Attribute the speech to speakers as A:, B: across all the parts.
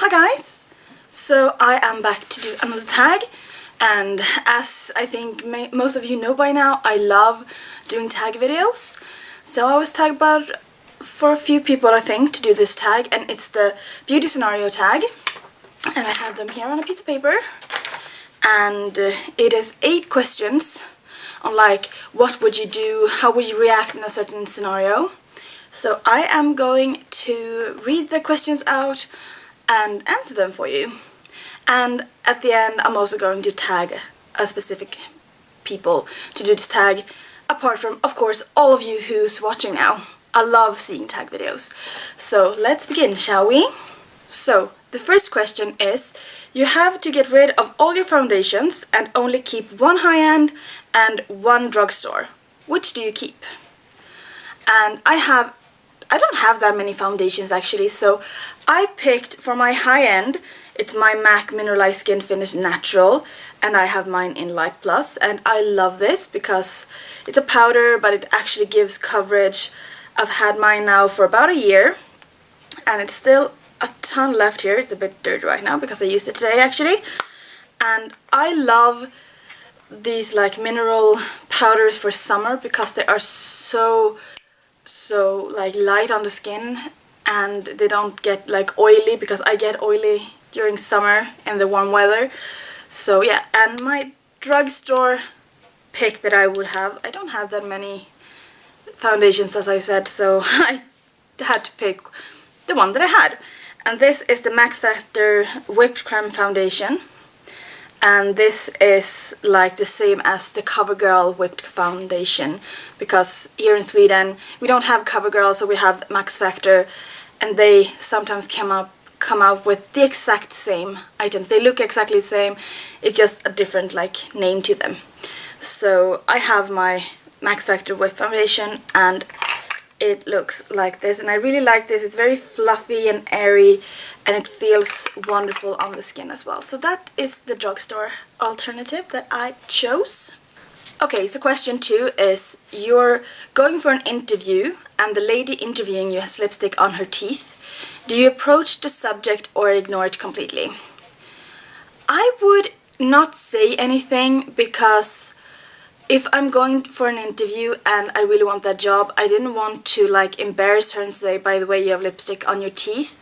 A: Hi guys! So I am back to do another tag, and as I think most of you know by now, I love doing tag videos. So I was tagged about for a few people, I think, to do this tag, and it's the beauty scenario tag, and I have them here on a piece of paper, and it is 8 questions on like what would you do, how would you react in a certain scenario. So I am going to read the questions out and answer them for you. And at the end I'm also going to tag a specific people to do this tag, apart from, of course, all of you who's watching now. I love seeing tag videos. So let's begin, shall we? So the first question is, you have to get rid of all your foundations and only keep one high-end and one drugstore. Which do you keep? And I don't have that many foundations actually, so I picked for my high-end, it's my MAC Mineralized Skin Finish Natural, and I have mine in Light Plus, and I love this because it's a powder but it actually gives coverage. I've had mine now for about a year and it's still a ton left here. It's a bit dirty right now because I used it today actually, and I love these like mineral powders for summer because they are so like light on the skin and they don't get like oily, because I get oily during summer in the warm weather. So yeah, and my drugstore pick that I would have, I don't have that many foundations as I said, so I had to pick the one that I had, and this is the Max Factor Whipped Cream Foundation. And this is like the same as the CoverGirl Whipped Foundation, because here in Sweden we don't have CoverGirl, so we have Max Factor, and they sometimes come out with the exact same items. They look exactly the same, it's just a different like name to them. So I have my Max Factor Whipped Foundation and it looks like this, and I really like this. It's very fluffy and airy and it feels wonderful on the skin as well. So that is the drugstore alternative that I chose. Okay, so question 2 is, you're going for an interview and the lady interviewing you has lipstick on her teeth. Do you approach the subject or ignore it completely? I would not say anything, because if I'm going for an interview and I really want that job, I didn't want to like embarrass her and say, by the way, you have lipstick on your teeth.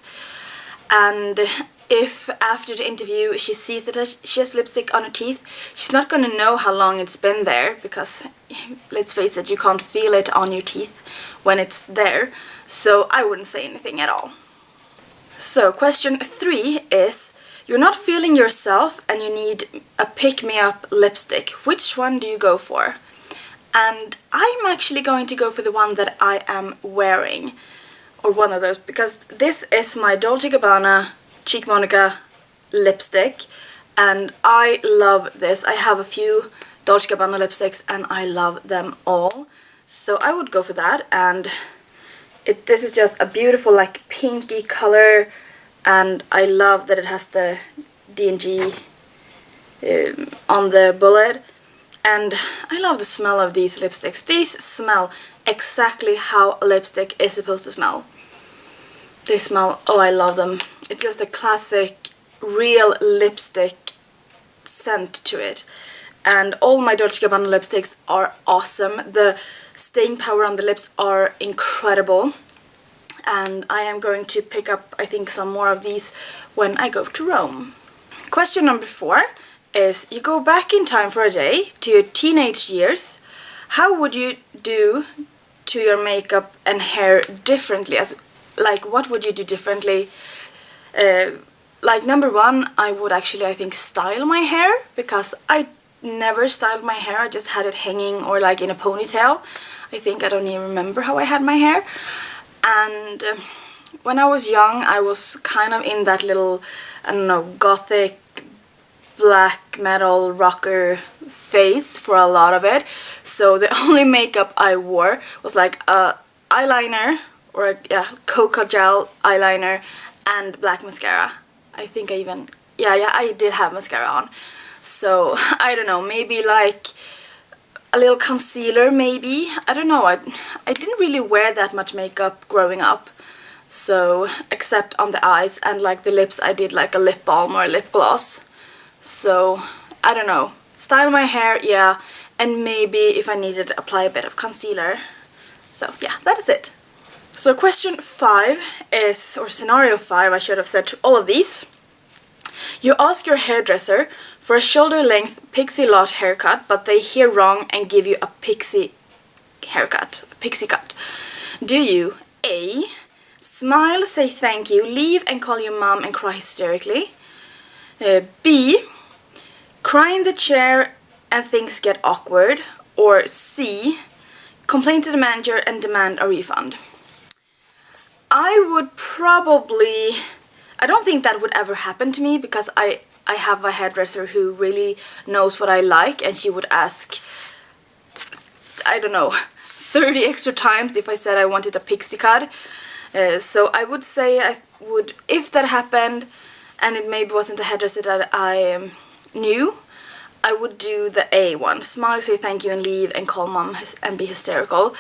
A: And if after the interview she sees that she has lipstick on her teeth, she's not going to know how long it's been there, because let's face it, you can't feel it on your teeth when it's there. So I wouldn't say anything at all. So question 3 is, you're not feeling yourself and you need a pick-me-up lipstick. Which one do you go for? And I'm actually going to go for the one that I am wearing, or one of those, because this is my Dolce & Gabbana Cheek Monica lipstick, and I love this. I have a few Dolce & Gabbana lipsticks and I love them all. So I would go for that, and this is just a beautiful like pinky color. And I love that it has the D&G on the bullet. And I love the smell of these lipsticks. These smell exactly how a lipstick is supposed to smell. They smell, oh, I love them. It's just a classic, real lipstick scent to it. And all my Dolce & Gabbana lipsticks are awesome. The staying power on the lips are incredible. And I am going to pick up, I think, some more of these when I go to Rome. Question number 4 is, you go back in time for a day to your teenage years. How would you do to your makeup and hair differently? Like, what would you do differently? Like, number 1, I would actually, I think, style my hair, because I never styled my hair. I just had it hanging or like in a ponytail. I think I don't even remember how I had my hair. And when I was young, I was kind of in that little, I don't know, gothic, black metal rocker phase for a lot of it. So the only makeup I wore was like a eyeliner, or a cocoa gel eyeliner, and black mascara. I think I even, I did have mascara on. So I don't know, maybe like a little concealer maybe. I don't know, I didn't really wear that much makeup growing up. So, except on the eyes, and like the lips I did like a lip balm or a lip gloss. So, I don't know. Style my hair, yeah, and maybe if I needed apply a bit of concealer. So yeah, that is it. So question 5 is, or scenario 5 I should have said to all of these. You ask your hairdresser for a shoulder length Pixie Lott haircut, but they hear wrong and give you a pixie haircut, a pixie cut. Do you A. smile, say thank you, leave and call your mom and cry hysterically? B. cry in the chair and things get awkward? Or C. complain to the manager and demand a refund? I would probably... I don't think that would ever happen to me, because I have a hairdresser who really knows what I like, and she would ask, I don't know, 30 extra times if I said I wanted a pixie cut. So I would say I would, if that happened, and it maybe wasn't a hairdresser that I knew, I would do the A one. Smile, say thank you and leave and call mom and be hysterical.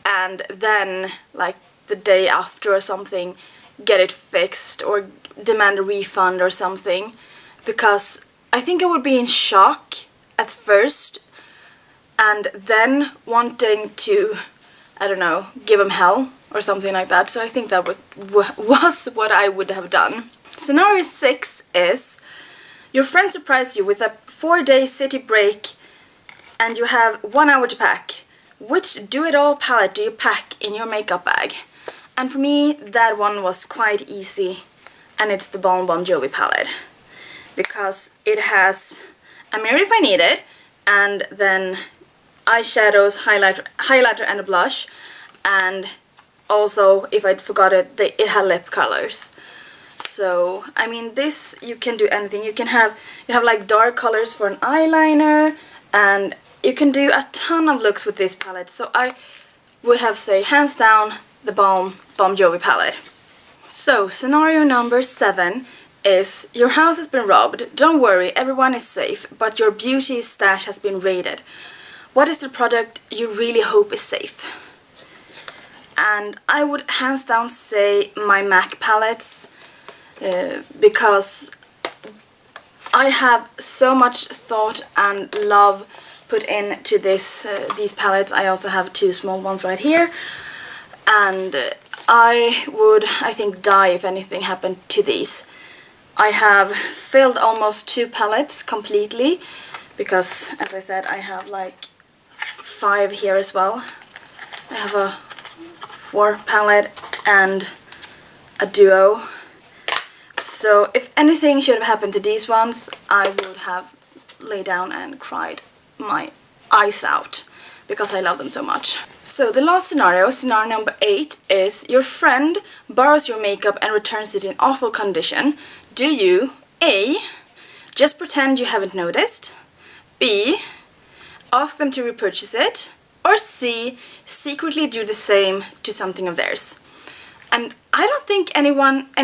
A: And then, like, the day after or something, get it fixed or demand a refund or something. Because I think I would be in shock at first and then wanting to, I don't know, give him hell or something like that. So I think that was what I would have done. Scenario 6 is your friend surprised you with a 4-day city break and you have 1 hour to pack. Which do-it-all palette do you pack in your makeup bag? And for me, that one was quite easy, and it's the Bon Bon Jovi palette. Because it has a mirror if I need it, and then eyeshadows, highlighter and a blush, and also, if I forgot it, it had lip colors. So, I mean, this, you can do anything. You have like dark colors for an eyeliner, and you can do a ton of looks with this palette. So I would have say, hands down, the Bon Jovi palette. So, scenario number 7 is your house has been robbed. Don't worry, everyone is safe, but your beauty stash has been raided. What is the product you really hope is safe? And I would hands down say my MAC palettes, because I have so much thought and love put into these palettes. I also have 2 small ones right here, and I would, I think, die if anything happened to these. I have filled almost 2 palettes completely, because as I said, I have like 5 here as well. I have a 4 palette and a duo. So if anything should have happened to these ones, I would have laid down and cried my eyes out, because I love them so much. So the last scenario, scenario number 8, is your friend borrows your makeup and returns it in awful condition. Do you A. just pretend you haven't noticed? B. ask them to repurchase it? Or C. secretly do the same to something of theirs? And I don't think any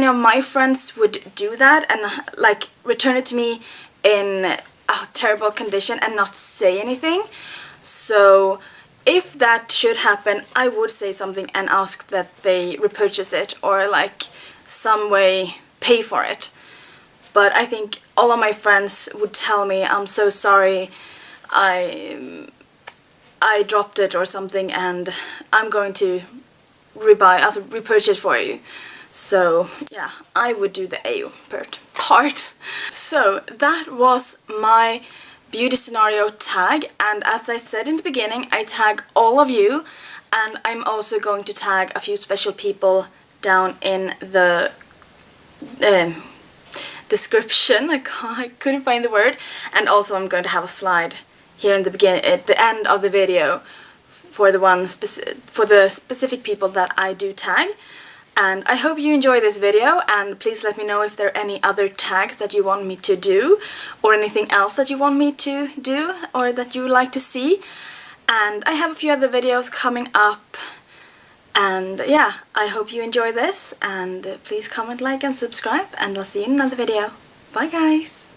A: of my friends would do that and like return it to me in a terrible condition and not say anything. So if that should happen, I would say something and ask that they repurchase it or like some way pay for it. But I think all of my friends would tell me, I'm so sorry, I dropped it or something, and I'm going to repurchase for you. So yeah, I would do the A part. So that was my beauty scenario tag, and as I said in the beginning, I tag all of you, and I'm also going to tag a few special people down in the description. I couldn't find the word. And also I'm going to have a slide here in the beginning, at the end of the video, for the specific people that I do tag. And I hope you enjoy this video, and please let me know if there are any other tags that you want me to do, or anything else that you want me to do, or that you would like to see. And I have a few other videos coming up. And yeah, I hope you enjoy this, and please comment, like, and subscribe, and I'll see you in another video. Bye guys!